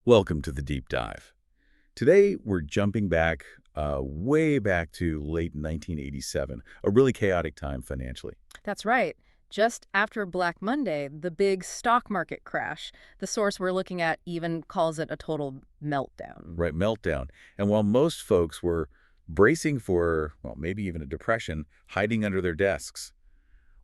Welcome to the Deep Dive. Today, we're jumping back, way back to late 1987, a really chaotic time financially. That's right. Just after Black Monday, the big stock market crash, the source we're looking at even calls it a total meltdown. Right, meltdown. And while most folks were bracing for, well, maybe even a depression, hiding under their desks,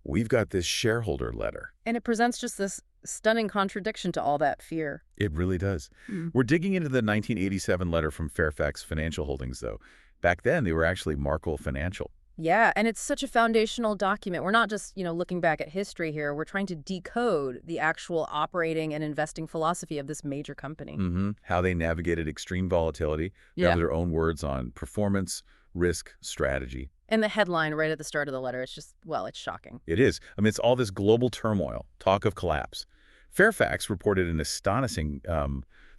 we've got this shareholder letter. And it presents just this stunning contradiction to all that fear. It really does. Mm. We're digging into the 1987 letter from Fairfax Financial Holdings, though. Back then, they were actually Markel Financial. Yeah, and it's such a foundational document. We're not just, looking back at history here. We're trying to decode the actual operating and investing philosophy of this major company. How they navigated extreme volatility, down to their own words on performance, risk, strategy. And the headline right at the start of the letter, it's just, well, it's shocking. It is. Amidst all this global turmoil, talk of collapse, Fairfax reported an astonishing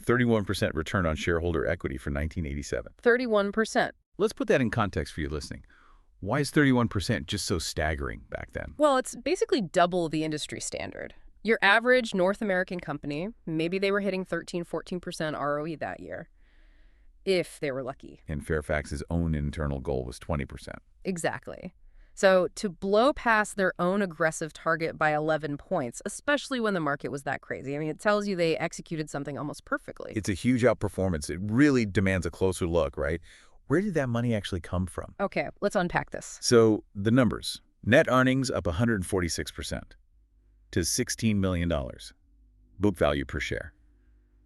31% return on shareholder equity for 1987. 31%. Let's put that in context for you listening. Why is 31% just so staggering back then? Well, it's basically double the industry standard. Your average North American company, maybe they were hitting 13–14% ROE that year, if they were lucky. And Fairfax's own internal goal was 20%. Exactly. So to blow past their own aggressive target by 11 points, especially when the market was that crazy, I mean, it tells you they executed something almost perfectly. It's a huge outperformance. It really demands a closer look, right? Where did that money actually come from? Okay, let's unpack this. So the numbers. Net earnings up 146% to $16 million. Book value per share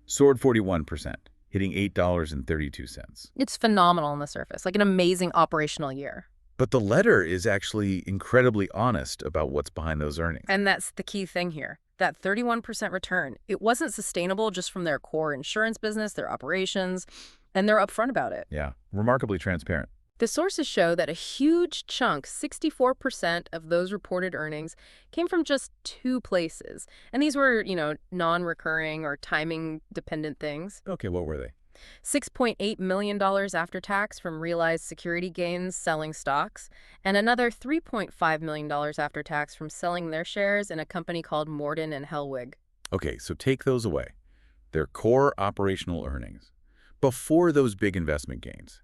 soared 41%, hitting $8.32. It's phenomenal on the surface, like an amazing operational year. But the letter is actually incredibly honest about what's behind those earnings. And that's the key thing here. That 31% return, it wasn't sustainable just from their core insurance business, their operations, and they're upfront about it. Yeah, remarkably transparent. The sources show that a huge chunk, 64% of those reported earnings, came from just two places. And these were, non-recurring or timing-dependent things. Okay, what were they? $6.8 million after tax from realized security gains selling stocks, and another $3.5 million after tax from selling their shares in a company called Morton and Hellwig. Okay, so take those away. Their core operational earnings. Before those big investment gains,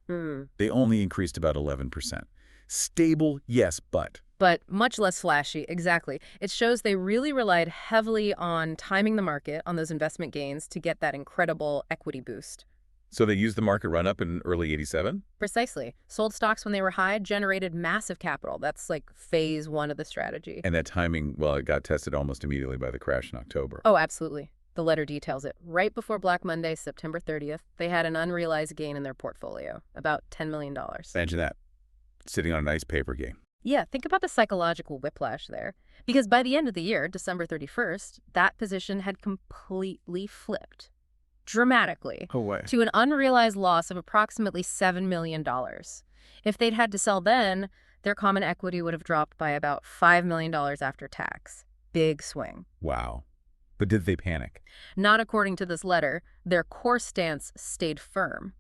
they only increased about 11%. Stable, yes, but much less flashy, exactly. It shows they really relied heavily on timing the market on those investment gains to get that incredible equity boost. So they used the market run-up in early 87? Precisely. Sold stocks when they were high, generated massive capital. That's like phase one of the strategy. And that timing, well, it got tested almost immediately by the crash in October. Oh, absolutely. The letter details it. Right before Black Monday, September 30th, they had an unrealized gain in their portfolio, about $10 million. Imagine that, sitting on a nice paper gain. Yeah, think about the psychological whiplash there. Because by the end of the year, December 31st, that position had completely flipped. Dramatically. Oh, way. To an unrealized loss of approximately $7 million. If they'd had to sell then, their common equity would have dropped by about $5 million after tax. Big swing. Wow. But did they panic? Not according to this letter. Their core stance stayed firm.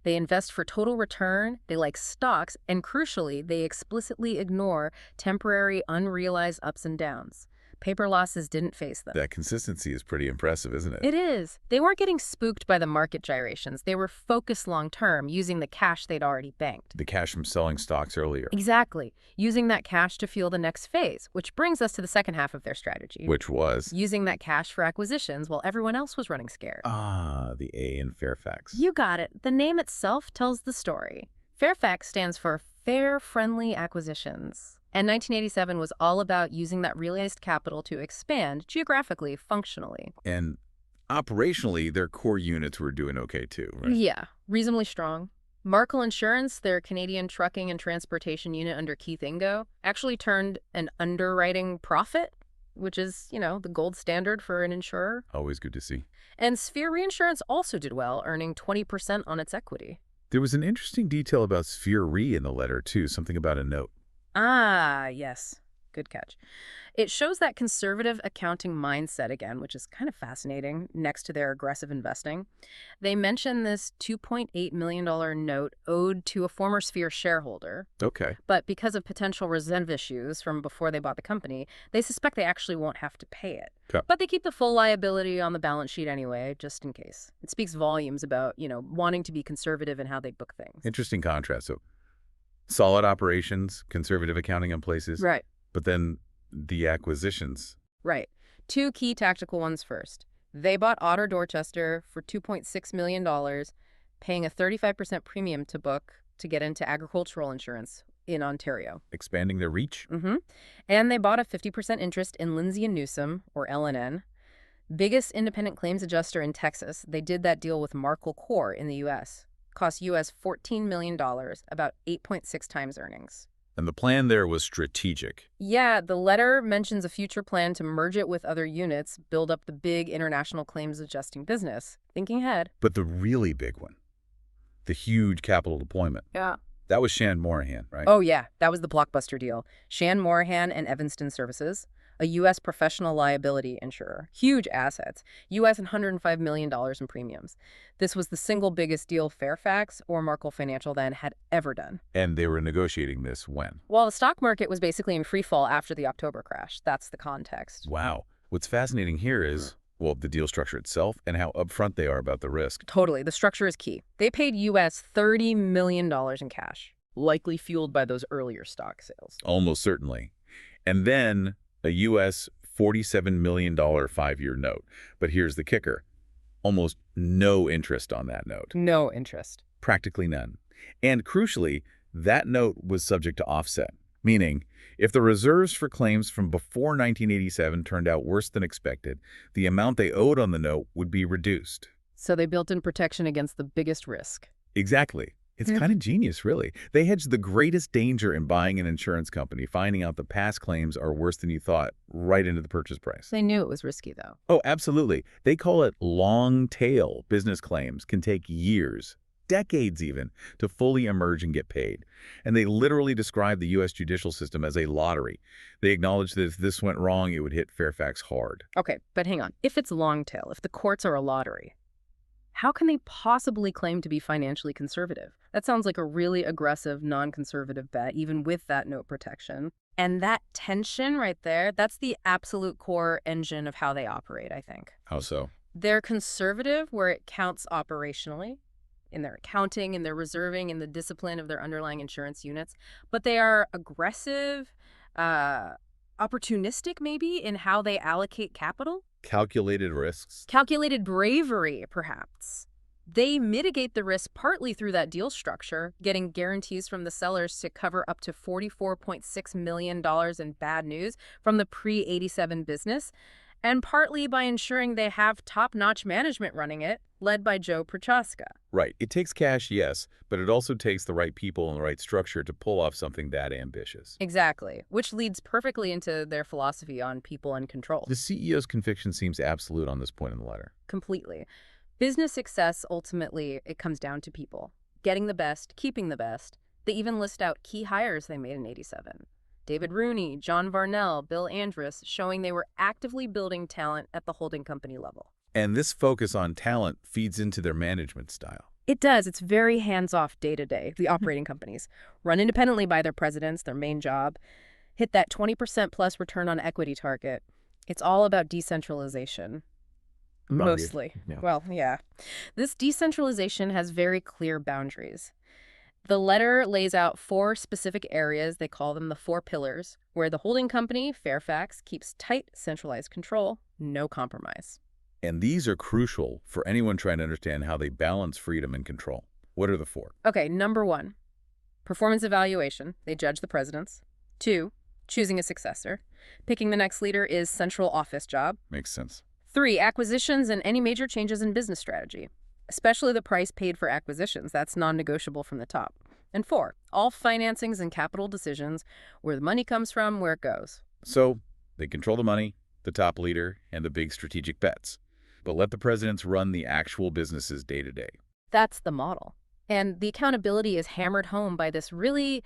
They invest for total return, they like stocks, and crucially, they explicitly ignore temporary unrealized ups and downs. Paper losses didn't face them. That consistency is pretty impressive, isn't it? It is. They weren't getting spooked by the market gyrations. They were focused long-term, using the cash they'd already banked. The cash from selling stocks earlier. Exactly. Using that cash to fuel the next phase, which brings us to the second half of their strategy. Which was? Using that cash for acquisitions while everyone else was running scared. Ah, the A in Fairfax. You got it. The name itself tells the story. Fairfax stands for Fair Friendly Acquisitions. And 1987 was all about using that realized capital to expand geographically, functionally. And operationally, their core units were doing okay too, right? Yeah, reasonably strong. Markel Insurance, their Canadian trucking and transportation unit under Keith Ingo, actually turned an underwriting profit, which is, the gold standard for an insurer. Always good to see. And Sphere Reinsurance also did well, earning 20% on its equity. There was an interesting detail about Sphere Re in the letter too, something about a note. Ah, yes. Good catch. It shows that conservative accounting mindset again, which is kind of fascinating, next to their aggressive investing. They mention this $2.8 million note owed to a former Sphere shareholder, Okay. but because of potential resent issues from before they bought the company, they suspect they actually won't have to pay it. Okay. But they keep the full liability on the balance sheet anyway, just in case. It speaks volumes about, wanting to be conservative in how they book things. Interesting contrast. So solid operations, conservative accounting in places, Right. but then the acquisitions. Right. Two key tactical ones first. They bought Otter Dorchester for $2.6 million, paying a 35% premium to book to get into agricultural insurance in Ontario. Expanding their reach? And they bought a 50% interest in Lindsay & Newsome, or L&N, biggest independent claims adjuster in Texas. They did that deal with Markel Corp in the U.S. Cost U.S. $14 million, about 8.6 times earnings. And the plan there was strategic. Yeah, the letter mentions a future plan to merge it with other units, build up the big international claims adjusting business. Thinking ahead. But the really big one, the huge capital deployment, Yeah. that was Shan Morahan, right? Oh, yeah, that was the blockbuster deal. Shan Morahan and Evanston Services, a U.S. professional liability insurer. Huge assets, U.S. $105 million in premiums. This was the single biggest deal Fairfax or Markel Financial then had ever done. And they were negotiating this when? Well, the stock market was basically in free fall after the October crash. That's the context. Wow. What's fascinating here is, well, the deal structure itself and how upfront they are about the risk. Totally. The structure is key. They paid U.S. $30 million in cash, likely fueled by those earlier stock sales. Almost certainly. And then a U.S. $47 million 5-year note. But here's the kicker. Almost no interest on that note. No interest. Practically none. And crucially, that note was subject to offset, meaning if the reserves for claims from before 1987 turned out worse than expected, the amount they owed on the note would be reduced. So they built in protection against the biggest risk. Exactly. It's kind of genius, really. They hedged the greatest danger in buying an insurance company, finding out the past claims are worse than you thought, right into the purchase price. They knew it was risky, though. Oh, absolutely. They call it long tail. Business claims can take years, decades even, to fully emerge and get paid. And they literally describe the U.S. judicial system as a lottery. They acknowledge that if this went wrong, it would hit Fairfax hard. Okay, but hang on. If it's long tail, if the courts are a lottery, how can they possibly claim to be financially conservative? That sounds like a really aggressive, non-conservative bet, even with that note protection. And that tension right there, that's the absolute core engine of how they operate, I think. How so? They're conservative where it counts operationally, in their accounting, in their reserving, in the discipline of their underlying insurance units. But they are aggressive, opportunistic maybe, in how they allocate capital. Calculated risks. Calculated bravery, perhaps. They mitigate the risk partly through that deal structure, getting guarantees from the sellers to cover up to $44.6 million in bad news from the pre-87 business, and partly by ensuring they have top-notch management running it, led by Joe Prochaska. Right. It takes cash, yes, but it also takes the right people and the right structure to pull off something that ambitious. Exactly, which leads perfectly into their philosophy on people and control. The CEO's conviction seems absolute on this point in the letter. Completely. Business success, ultimately, it comes down to people. Getting the best, keeping the best. They even list out key hires they made in '87. David Rooney, John Varnell, Bill Andrus, showing they were actively building talent at the holding company level. And this focus on talent feeds into their management style. It does. It's very hands-off day-to-day, the operating companies. Run independently by their presidents, their main job. Hit that 20% plus return on equity target. It's all about decentralization. Mostly. Yeah. Well, yeah. This decentralization has very clear boundaries. The letter lays out 4 specific areas, they call them the 4 pillars, where the holding company, Fairfax, keeps tight, centralized control, no compromise. And these are crucial for anyone trying to understand how they balance freedom and control. What are the 4? Okay, number 1, performance evaluation. They judge the presidents. 2, choosing a successor. Picking the next leader is central office job. Makes sense. 3, acquisitions and any major changes in business strategy, especially the price paid for acquisitions. That's non-negotiable from the top. And 4, all financings and capital decisions, where the money comes from, where it goes. So they control the money, the top leader, and the big strategic bets. But let the presidents run the actual businesses day to day. That's the model. And the accountability is hammered home by this really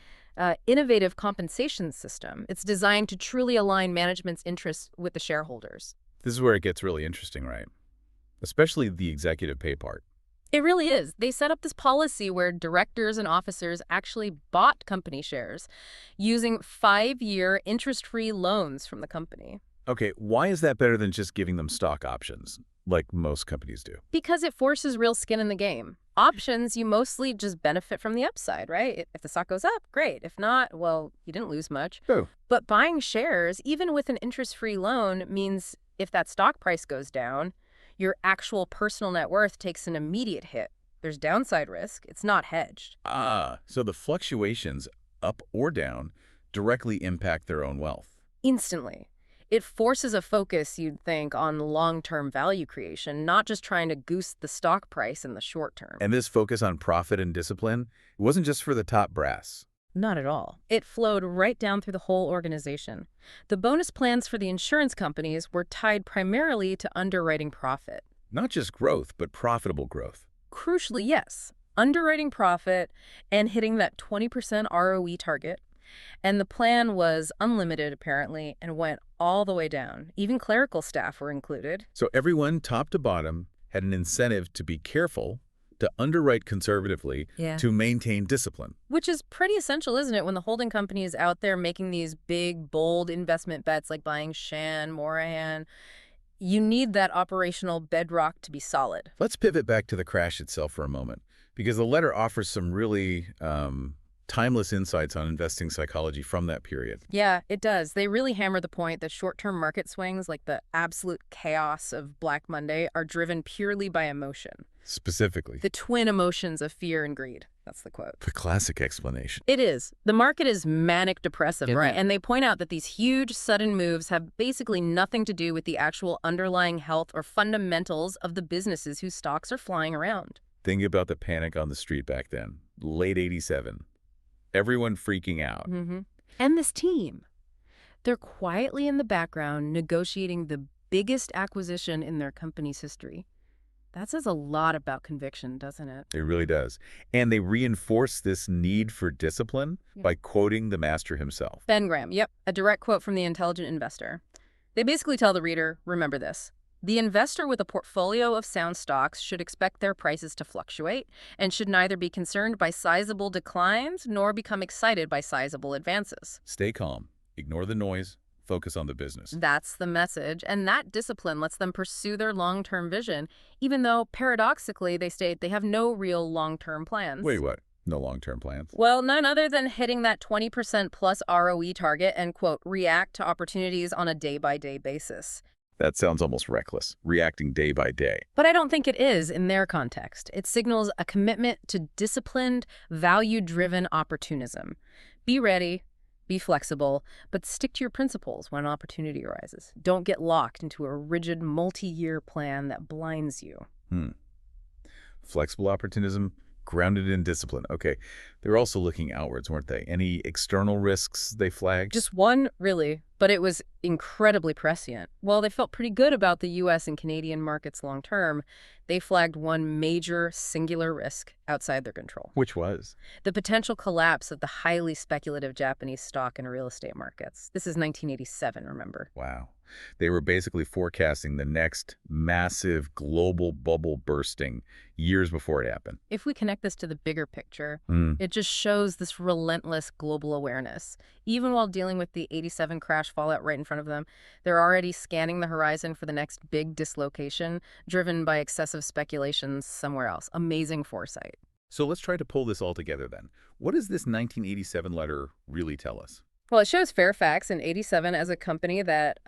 innovative compensation system. It's designed to truly align management's interests with the shareholders. This is where it gets really interesting, right? Especially the executive pay part. It really is. They set up this policy where directors and officers actually bought company shares using 5-year interest-free loans from the company. Okay, why is that better than just giving them stock options, like most companies do? Because it forces real skin in the game. Options, you mostly just benefit from the upside, right? If the stock goes up, great. If not, well, you didn't lose much. Oh. But buying shares, even with an interest-free loan, means if that stock price goes down, your actual personal net worth takes an immediate hit. There's downside risk. It's not hedged. So the fluctuations, up or down, directly impact their own wealth. Instantly. It forces a focus, you'd think, on long-term value creation, not just trying to goose the stock price in the short term. And this focus on profit and discipline, it wasn't just for the top brass. Not at all. It flowed right down through the whole organization. The bonus plans for the insurance companies were tied primarily to underwriting profit. Not just growth, but profitable growth. Crucially, yes, underwriting profit and hitting that 20% ROE target. And the plan was unlimited, apparently, and went all the way down. Even clerical staff were included. So everyone, top to bottom, had an incentive to be careful, to underwrite conservatively, to maintain discipline. Which is pretty essential, isn't it, when the holding company is out there making these big, bold investment bets like buying Shan, Morahan. You need that operational bedrock to be solid. Let's pivot back to the crash itself for a moment, because the letter offers some really timeless insights on investing psychology from that period. Yeah, it does. They really hammer the point that short-term market swings, like the absolute chaos of Black Monday, are driven purely by emotion. Specifically. The twin emotions of fear and greed. That's the quote. The classic explanation. It is. The market is manic-depressive, Right. And they point out that these huge, sudden moves have basically nothing to do with the actual underlying health or fundamentals of the businesses whose stocks are flying around. Think about the panic on the street back then. Late 87. Everyone freaking out. And this team, they're quietly in the background negotiating the biggest acquisition in their company's history. That says a lot about conviction, doesn't it? It really does. And they reinforce this need for discipline by quoting the master himself. Ben Graham, yep, a direct quote from The Intelligent Investor. They basically tell the reader, remember this. The investor with a portfolio of sound stocks should expect their prices to fluctuate and should neither be concerned by sizable declines nor become excited by sizable advances. Stay calm. Ignore the noise. Focus on the business. That's the message, and that discipline lets them pursue their long-term vision, even though, paradoxically, they state they have no real long-term plans. Wait, what? No long-term plans? Well, none other than hitting that 20% plus ROE target and, quote, react to opportunities on a day-by-day basis. That sounds almost reckless, reacting day by day. But I don't think it is in their context. It signals a commitment to disciplined, value-driven opportunism. Be ready, be flexible, but stick to your principles when an opportunity arises. Don't get locked into a rigid multi-year plan that blinds you. Flexible opportunism, grounded in discipline. Okay, they were also looking outwards, weren't they? Any external risks they flagged? Just one, really, but it was incredibly prescient. While they felt pretty good about the U.S. and Canadian markets long term, they flagged one major singular risk outside their control. Which was? The potential collapse of the highly speculative Japanese stock and real estate markets. This is 1987, remember? Wow. They were basically forecasting the next massive global bubble bursting years before it happened. If we connect this to the bigger picture, it just shows this relentless global awareness. Even while dealing with the 87 crash fallout right in front of them, they're already scanning the horizon for the next big dislocation, driven by excessive speculations somewhere else. Amazing foresight. So let's try to pull this all together then. What does this 1987 letter really tell us? Well, it shows Fairfax in 87 as a company that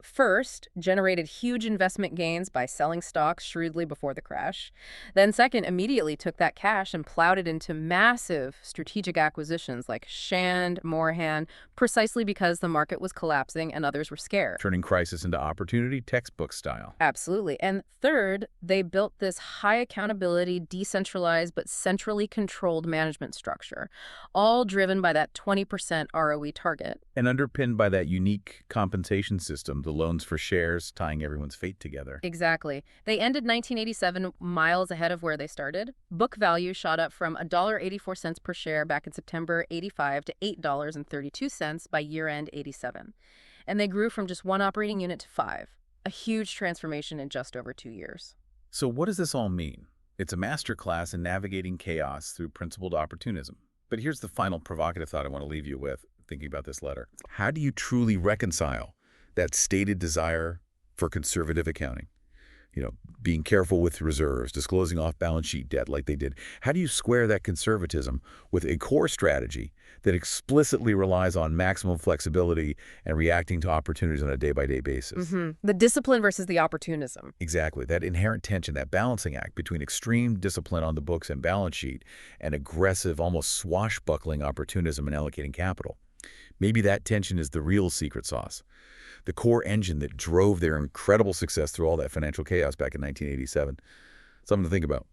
first generated huge investment gains by selling stocks shrewdly before the crash. Then second, immediately took that cash and plowed it into massive strategic acquisitions like Shand, Morahan, precisely because the market was collapsing and others were scared. Turning crisis into opportunity, textbook style. Absolutely. And third, they built this high accountability, decentralized but centrally controlled management structure, all driven by that 20% ROE target. And underpinned by that unique compensation system, the loans for shares tying everyone's fate together. Exactly. They ended 1987 miles ahead of where they started. Book value shot up from $1.84 per share back in September 85 to $8.32 by year-end 87. And they grew from just one operating unit to 5. A huge transformation in just over 2 years. So what does this all mean? It's a masterclass in navigating chaos through principled opportunism. But here's the final provocative thought I want to leave you with, thinking about this letter. How do you truly reconcile that stated desire for conservative accounting? Being careful with reserves, disclosing off-balance sheet debt like they did. How do you square that conservatism with a core strategy that explicitly relies on maximum flexibility and reacting to opportunities on a day-by-day basis? The discipline versus the opportunism. Exactly. That inherent tension, that balancing act between extreme discipline on the books and balance sheet and aggressive, almost swashbuckling opportunism in allocating capital. Maybe that tension is the real secret sauce. The core engine that drove their incredible success through all that financial chaos back in 1987. Something to think about.